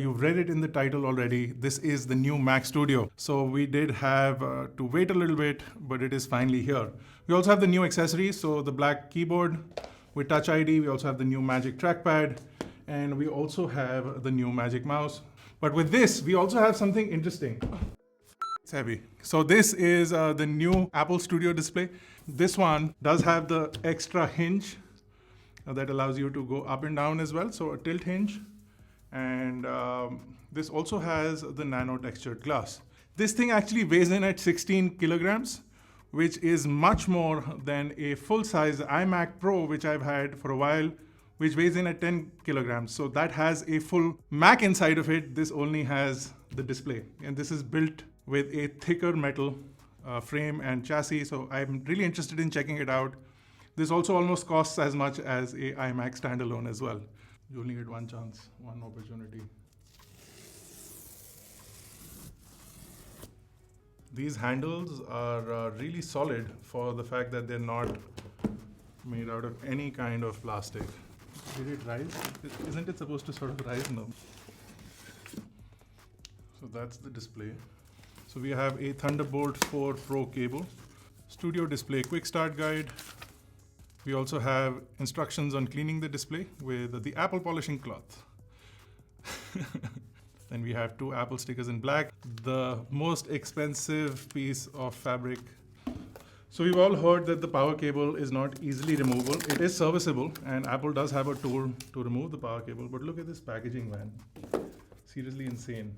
You've read it in the title already. This is the new Mac Studio. So we did have to wait a little bit, but it is finally here. We also have the new accessories. So the black keyboard with Touch ID. We also have the new Magic trackpad. And we also have the new Magic mouse. But with this, we also have something interesting. It's heavy. So this is the new Apple Studio display. This one does have the extra hinge that allows you to go up and down as well. So a tilt hinge. And this also has the nano textured glass. This thing actually weighs in at 16 kilograms, which is much more than a full-size iMac Pro, which I've had for a while, which weighs in at 10 kilograms. So that has a full Mac inside of it. This only has the display. And this is built with a thicker metal frame and chassis. So I'm really interested in checking it out. This also almost costs as much as a iMac standalone as well. You only get one chance, one opportunity. These handles are really solid for the fact that they're not made out of any kind of plastic. Did it rise? Isn't it supposed to sort of rise now? So that's the display. So we have a Thunderbolt 4 Pro cable, Studio display quick start guide. We also have instructions on cleaning the display with the Apple polishing cloth. Then we have 2 Apple stickers in black, the most expensive piece of fabric. So we've all heard that the power cable is not easily removable. It is serviceable, and Apple does have a tool to remove the power cable, but look at this packaging, man. Seriously insane.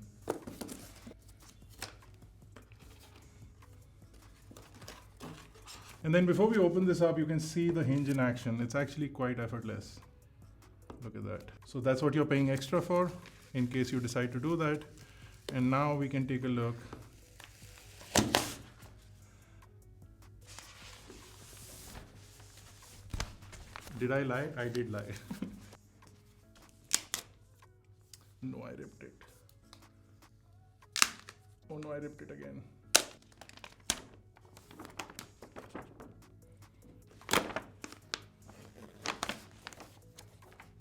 And then before we open this up, you can see the hinge in action. It's actually quite effortless. Look at that. So that's what you're paying extra for, in case you decide to do that. And now we can take a look. Did I lie? I did lie. No, I ripped it. Oh no, I ripped it again.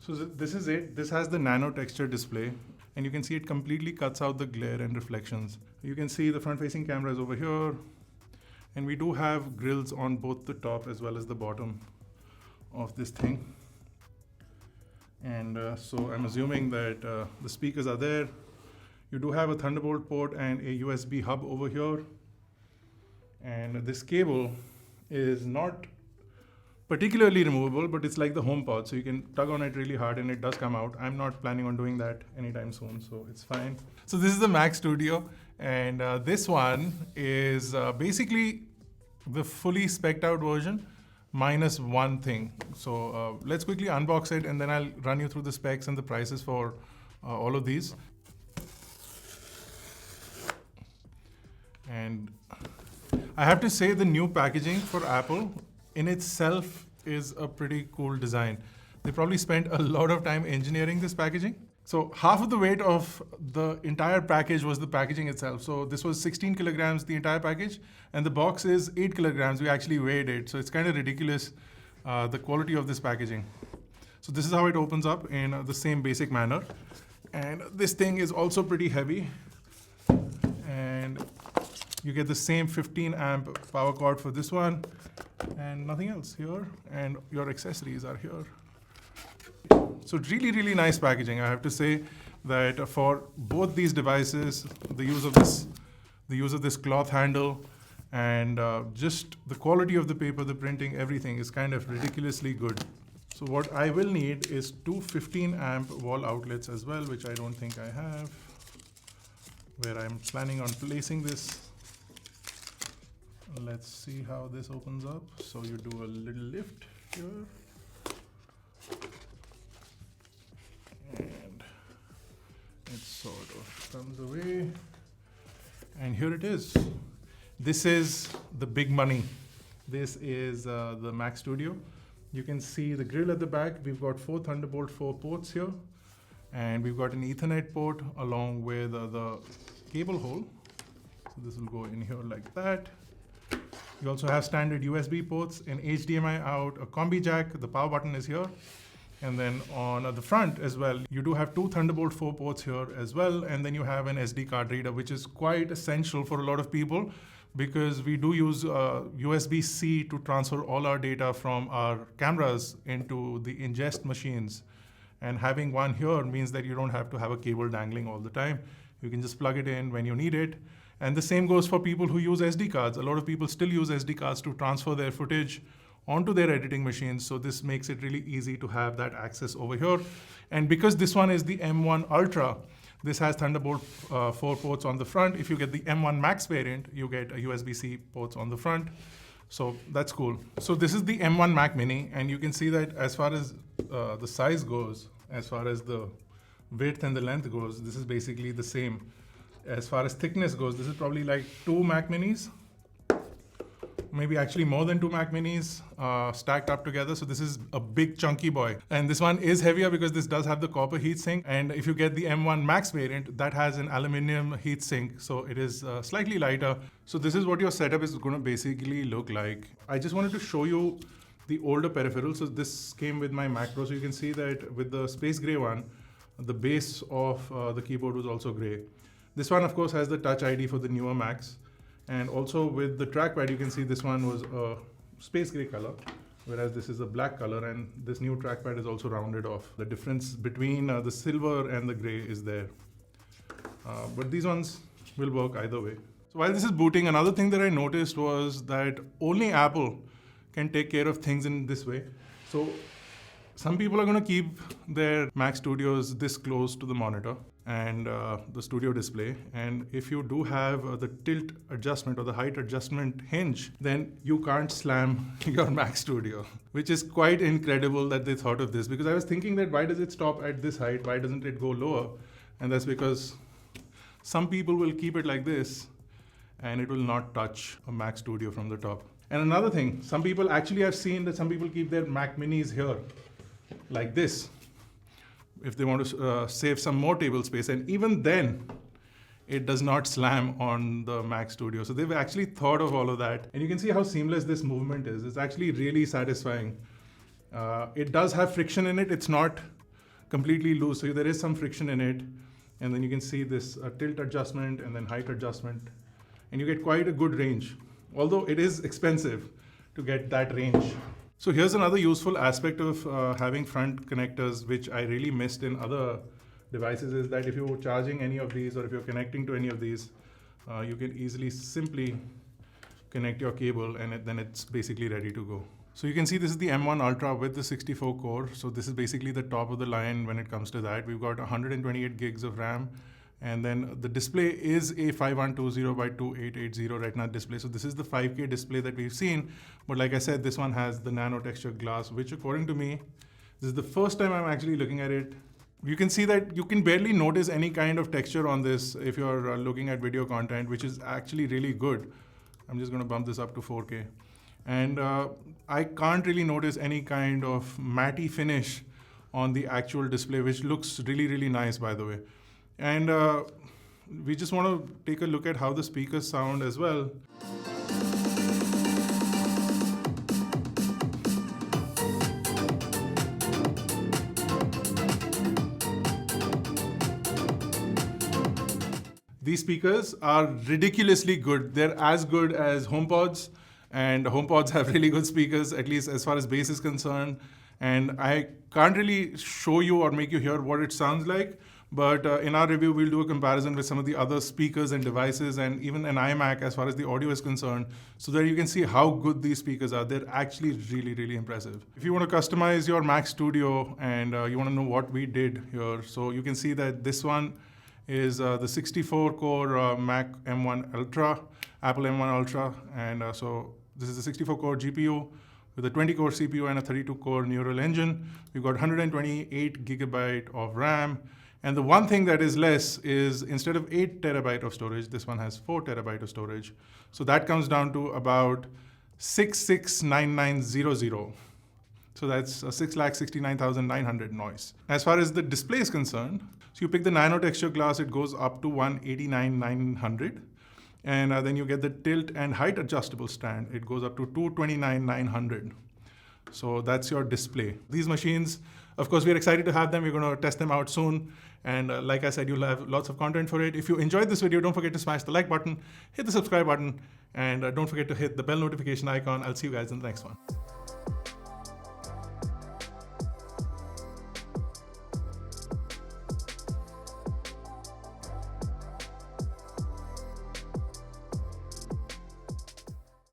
So this is it. This has the nano texture display, and you can see it completely cuts out the glare and reflections. You can see the front-facing camera is over here, and we do have grills on both the top as well as the bottom of this thing. And so I'm assuming that the speakers are there. You do have a Thunderbolt port and a USB hub over here. And this cable is not particularly removable, but it's like the HomePod, so you can tug on it really hard and it does come out. I'm not planning on doing that anytime soon, so it's fine. So this is the Mac Studio, and this one is basically the fully spec'd out version minus one thing. So let's quickly unbox it, and then I'll run you through the specs and the prices for all of these. And I have to say, the new packaging for Apple in itself is a pretty cool design. They probably spent a lot of time engineering this packaging. So half of the weight of the entire package was the packaging itself. So this was 16 kilograms, the entire package, and the box is 8 kilograms. We actually weighed it. So it's kind of ridiculous, the quality of this packaging. So this is how it opens up in the same basic manner. And this thing is also pretty heavy. And you get the same 15 amp power cord for this one, and nothing else here, and your accessories are here. So really, really nice packaging. I have to say that for both these devices, the use of this cloth handle, and just the quality of the paper, the printing, everything is kind of ridiculously good. So what I will need is 2 15 amp wall outlets as well, which I don't think I have, where I'm planning on placing this. Let's see how this opens up. So you do a little lift here. And it sort of comes away. And here it is. This is the big money. This is the Mac Studio. You can see the grill at the back. We've got 4 Thunderbolt 4 ports here. And we've got an Ethernet port along with the cable hole. So this will go in here like that. You also have standard USB ports, an HDMI out, a combi jack. The power button is here. And then on the front as well, you do have two Thunderbolt 4 ports here as well. And then you have an SD card reader, which is quite essential for a lot of people because we do use USB-C to transfer all our data from our cameras into the ingest machines. And having one here means that you don't have to have a cable dangling all the time. You can just plug it in when you need it. And the same goes for people who use SD cards. A lot of people still use SD cards to transfer their footage onto their editing machines. So this makes it really easy to have that access over here. And because this one is the M1 Ultra, this has Thunderbolt 4 ports on the front. If you get the M1 Max variant, you get a USB-C ports on the front. So that's cool. So this is the M1 Mac Mini, and you can see that as far as the size goes, as far as the width and the length goes, this is basically the same. As far as thickness goes, this is probably like 2 Mac Minis, maybe actually more than 2 Mac Minis stacked up together. So this is a big chunky boy. And this one is heavier because this does have the copper heatsink. And if you get the M1 Max variant, that has an aluminum heatsink. So it is slightly lighter. So this is what your setup is going to basically look like. I just wanted to show you the older peripherals. So this came with my Mac Pro. So you can see that with the space gray one, the base of the keyboard was also gray. This one, of course, has the Touch ID for the newer Macs. And also with the trackpad, you can see this one was a space gray color, whereas this is a black color, and this new trackpad is also rounded off. The difference between the silver and the gray is there. But these ones will work either way. So while this is booting, another thing that I noticed was that only Apple can take care of things in this way. So some people are going to keep their Mac Studios this close to the monitor and the studio display. And if you do have the tilt adjustment or the height adjustment hinge, then you can't slam your Mac Studio, which is quite incredible that they thought of this, because I was thinking that why does it stop at this height? Why doesn't it go lower? And that's because some people will keep it like this and it will not touch a Mac Studio from the top. And another thing, some people actually have seen that some people keep their Mac Minis here like this, if they want to save some more table space. And even then, it does not slam on the Mac Studio. So they've actually thought of all of that. And you can see how seamless this movement is. It's actually really satisfying. It does have friction in it. It's not completely loose. So there is some friction in it. And then you can see this tilt adjustment and then height adjustment. And you get quite a good range, although it is expensive to get that range. So here's another useful aspect of having front connectors, which I really missed in other devices, is that if you're charging any of these or if you're connecting to any of these, you can easily simply connect your cable and then it's basically ready to go. So you can see this is the M1 Ultra with the 64 core. So this is basically the top of the line when it comes to that. We've got 128 gigs of RAM. And then the display is a 5120 by 2880 Retina display. So this is the 5K display that we've seen. But like I said, this one has the nano texture glass, which according to me, this is the first time I'm actually looking at it. You can see that you can barely notice any kind of texture on this if you're looking at video content, which is actually really good. I'm just going to bump this up to 4K. And I can't really notice any kind of matte finish on the actual display, which looks really, really nice, by the way. And we just want to take a look at how the speakers sound as well. These speakers are ridiculously good. They're as good as HomePods, and HomePods have really good speakers, at least as far as bass is concerned. And I can't really show you or make you hear what it sounds like. But in our review, we'll do a comparison with some of the other speakers and devices and even an iMac as far as the audio is concerned, so that you can see how good these speakers are. They're actually really, really impressive. If you want to customize your Mac Studio and you want to know what we did here, so you can see that this one is the 64-core Mac M1 Ultra, Apple M1 Ultra. And so this is a 64-core GPU with a 20-core CPU and a 32-core neural engine. We've got 128 gigabyte of RAM. And the one thing that is less is instead of 8 terabyte of storage, this one has 4 terabyte of storage. So that comes down to about 669900. So that's 6,69,900 noise. As far as the display is concerned, so you pick the nano texture glass, it goes up to 189,900. And then you get the tilt and height adjustable stand. It goes up to 229,900. So that's your display. These machines Of course, we're excited to have them. We're going to test them out soon. And like I said, you'll have lots of content for it. If you enjoyed this video, don't forget to smash the like button, hit the subscribe button, and don't forget to hit the bell notification icon. I'll see you guys in the next one.